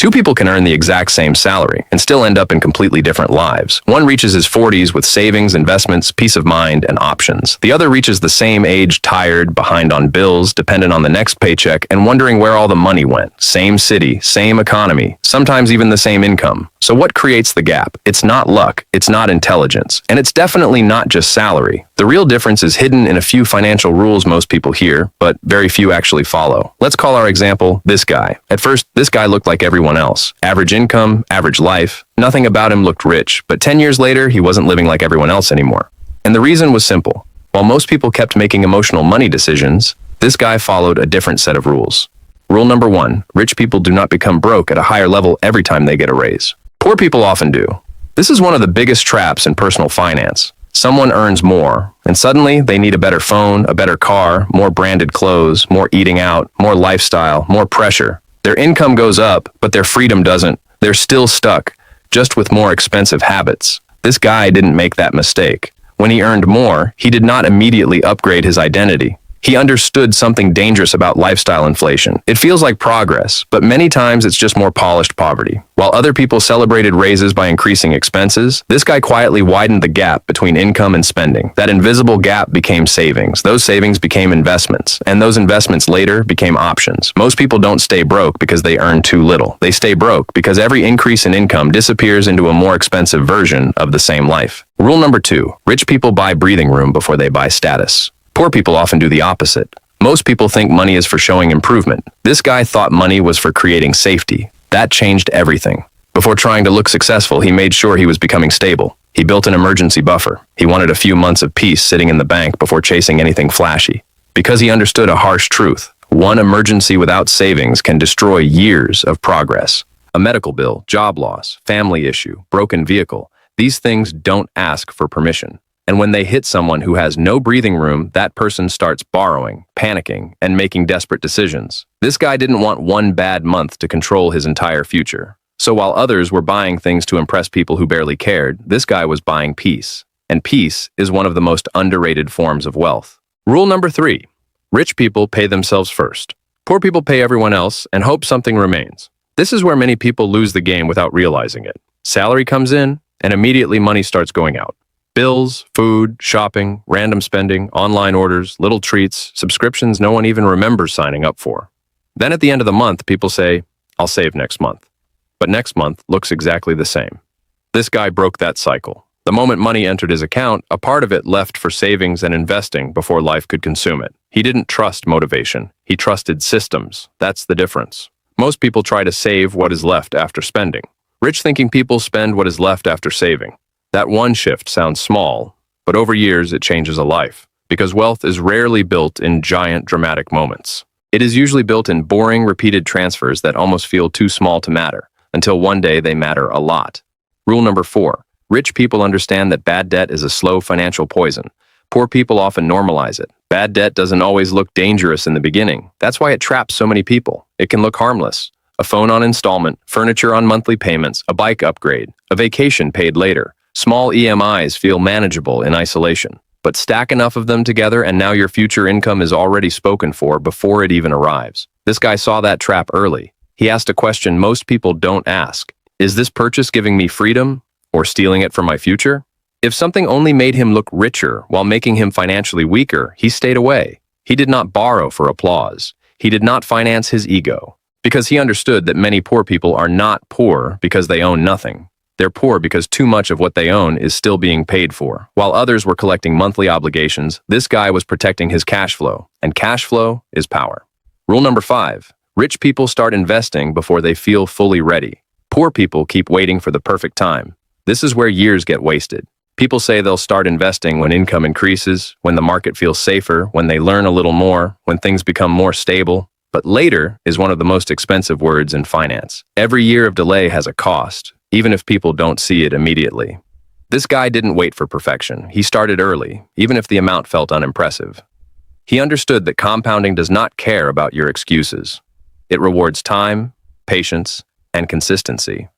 Two people can earn the exact same salary and still end up in completely different lives. One reaches his 40s with savings, investments, peace of mind, and options. The other reaches the same age, tired, behind on bills, dependent on the next paycheck, and wondering where all the money went. Same city, same economy, sometimes even the same income. So what creates the gap? It's not luck, it's not intelligence, and it's definitely not just salary. The real difference is hidden in a few financial rules most people hear, but very few actually follow. Let's call our example this guy. At first, this guy looked like everyone else. Average income, average life. Nothing about him looked rich, but 10 years later, he wasn't living like everyone else anymore. And the reason was simple. While most people kept making emotional money decisions, this guy followed a different set of rules. Rule number 1, rich people do not become broke at a higher level every time they get a raise. Poor people often do. This is one of the biggest traps in personal finance. Someone earns more, and suddenly they need a better phone, a better car, more branded clothes, more eating out, more lifestyle, more pressure. Their income goes up, but their freedom doesn't. They're still stuck, just with more expensive habits. This guy didn't make that mistake. When he earned more, he did not immediately upgrade his identity. He understood something dangerous about lifestyle inflation. It feels like progress, but many times it's just more polished poverty. While other people celebrated raises by increasing expenses, this guy quietly widened the gap between income and spending. That invisible gap became savings. Those savings became investments, and those investments later became options. Most people don't stay broke because they earn too little. They stay broke because every increase in income disappears into a more expensive version of the same life. Rule number 2, rich people buy breathing room before they buy status. Poor people often do the opposite. Most people think money is for showing improvement. This guy thought money was for creating safety. That changed everything. Before trying to look successful, he made sure he was becoming stable. He built an emergency buffer. He wanted a few months of peace sitting in the bank before chasing anything flashy. Because he understood a harsh truth. One emergency without savings can destroy years of progress. A medical bill, job loss, family issue, broken vehicle. These things don't ask for permission. And when they hit someone who has no breathing room, that person starts borrowing, panicking, and making desperate decisions. This guy didn't want one bad month to control his entire future. So while others were buying things to impress people who barely cared, this guy was buying peace. And peace is one of the most underrated forms of wealth. Rule number 3, rich people pay themselves first. Poor people pay everyone else and hope something remains. This is where many people lose the game without realizing it. Salary comes in, and immediately money starts going out. Bills, food, shopping, random spending, online orders, little treats, subscriptions no one even remembers signing up for. Then at the end of the month, people say, I'll save next month. But next month looks exactly the same. This guy broke that cycle. The moment money entered his account, a part of it left for savings and investing before life could consume it. He didn't trust motivation. He trusted systems. That's the difference. Most people try to save what is left after spending. Rich-thinking people spend what is left after saving. That one shift sounds small, but over years it changes a life, because wealth is rarely built in giant, dramatic moments. It is usually built in boring, repeated transfers that almost feel too small to matter, until one day they matter a lot. Rule number 4, rich people understand that bad debt is a slow financial poison. Poor people often normalize it. Bad debt doesn't always look dangerous in the beginning. That's why it traps so many people. It can look harmless. A phone on installment, furniture on monthly payments, a bike upgrade, a vacation paid later. Small EMIs feel manageable in isolation, but stack enough of them together and now your future income is already spoken for before it even arrives. This guy saw that trap early. He asked a question most people don't ask. Is this purchase giving me freedom or stealing it from my future? If something only made him look richer while making him financially weaker, he stayed away. He did not borrow for applause. He did not finance his ego, because he understood that many poor people are not poor because they own nothing. They're poor because too much of what they own is still being paid for. While others were collecting monthly obligations, this guy was protecting his cash flow, and cash flow is power. Rule number 5, rich people start investing before they feel fully ready. Poor people keep waiting for the perfect time. This is where years get wasted. People say they'll start investing when income increases, when the market feels safer, when they learn a little more, when things become more stable. But later is one of the most expensive words in finance. Every year of delay has a cost, even if people don't see it immediately. This guy didn't wait for perfection. He started early, even if the amount felt unimpressive. He understood that compounding does not care about your excuses. It rewards time, patience, and consistency.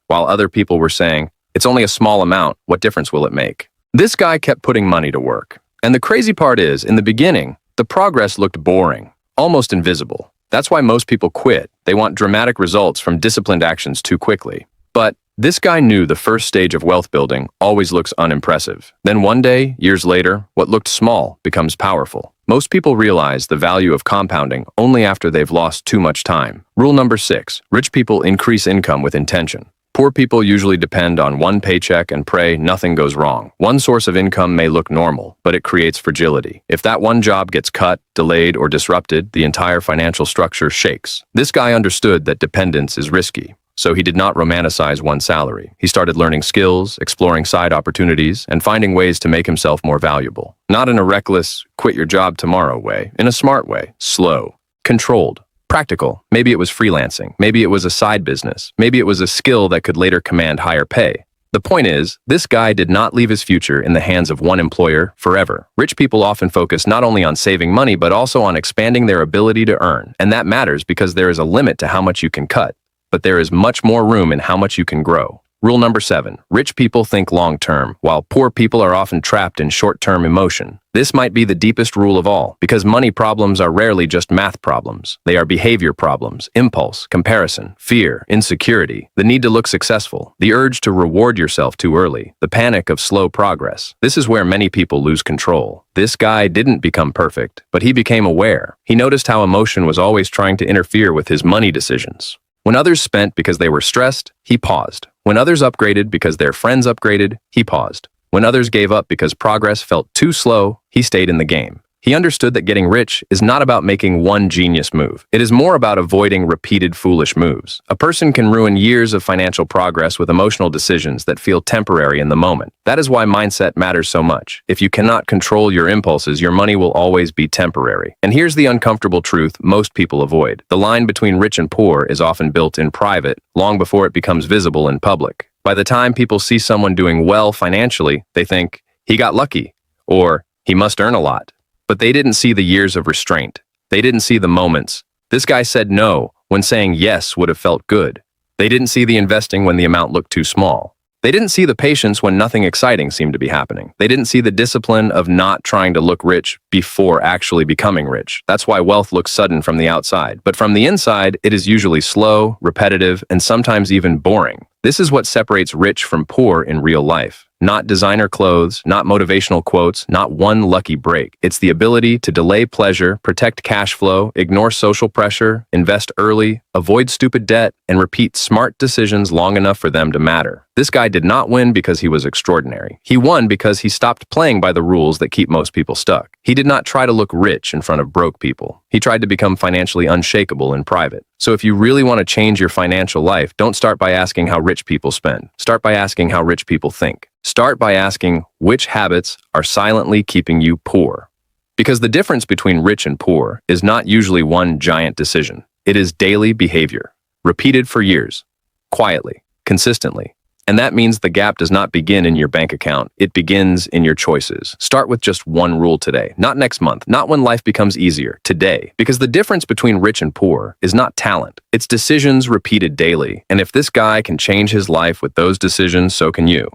While other people were saying, it's only a small amount, what difference will it make? This guy kept putting money to work. And the crazy part is, in the beginning, the progress looked boring, almost invisible. That's why most people quit, They want dramatic results from disciplined actions too quickly. But this guy knew the first stage of wealth building always looks unimpressive. Then one day, years later, what looked small becomes powerful. Most people realize the value of compounding only after they've lost too much time. Rule number 6. Rich people increase income with intention. Poor people usually depend on one paycheck and pray nothing goes wrong. One source of income may look normal, but it creates fragility. If that one job gets cut, delayed, or disrupted, the entire financial structure shakes. This guy understood that dependence is risky, so he did not romanticize one salary. He started learning skills, exploring side opportunities, and finding ways to make himself more valuable. Not in a reckless, quit your job tomorrow way, in a smart way, slow, controlled. Practical. Maybe it was freelancing. Maybe it was a side business. Maybe it was a skill that could later command higher pay. The point is, this guy did not leave his future in the hands of one employer forever. Rich people often focus not only on saving money, but also on expanding their ability to earn. And that matters because there is a limit to how much you can cut, but there is much more room in how much you can grow. Rule number 7. Rich people think long-term, while poor people are often trapped in short-term emotion. This might be the deepest rule of all, because money problems are rarely just math problems. They are behavior problems, impulse, comparison, fear, insecurity, the need to look successful, the urge to reward yourself too early, the panic of slow progress. This is where many people lose control. This guy didn't become perfect, but he became aware. He noticed how emotion was always trying to interfere with his money decisions. When others spent because they were stressed, he paused. When others upgraded because their friends upgraded, he paused. When others gave up because progress felt too slow, he stayed in the game. He understood that getting rich is not about making one genius move. It is more about avoiding repeated foolish moves. A person can ruin years of financial progress with emotional decisions that feel temporary in the moment. That is why mindset matters so much. If you cannot control your impulses, your money will always be temporary. And here's the uncomfortable truth most people avoid. The line between rich and poor is often built in private, long before it becomes visible in public. By the time people see someone doing well financially, they think, he got lucky, or he must earn a lot. But they didn't see the years of restraint. They didn't see the moments. This guy said no when saying yes would have felt good. They didn't see the investing when the amount looked too small. They didn't see the patience when nothing exciting seemed to be happening. They didn't see the discipline of not trying to look rich before actually becoming rich. That's why wealth looks sudden from the outside. But from the inside, it is usually slow, repetitive, and sometimes even boring. This is what separates rich from poor in real life. Not designer clothes, not motivational quotes, not one lucky break. It's the ability to delay pleasure, protect cash flow, ignore social pressure, invest early, avoid stupid debt, and repeat smart decisions long enough for them to matter. This guy did not win because he was extraordinary. He won because he stopped playing by the rules that keep most people stuck. He did not try to look rich in front of broke people. He tried to become financially unshakable in private. So if you really want to change your financial life, don't start by asking how rich people spend. Start by asking how rich people think. Start by asking which habits are silently keeping you poor. Because the difference between rich and poor is not usually one giant decision. It is daily behavior, repeated for years, quietly, consistently. And that means the gap does not begin in your bank account. It begins in your choices. Start with just one rule today, not next month, not when life becomes easier, today. Because the difference between rich and poor is not talent. It's decisions repeated daily. And if this guy can change his life with those decisions, so can you.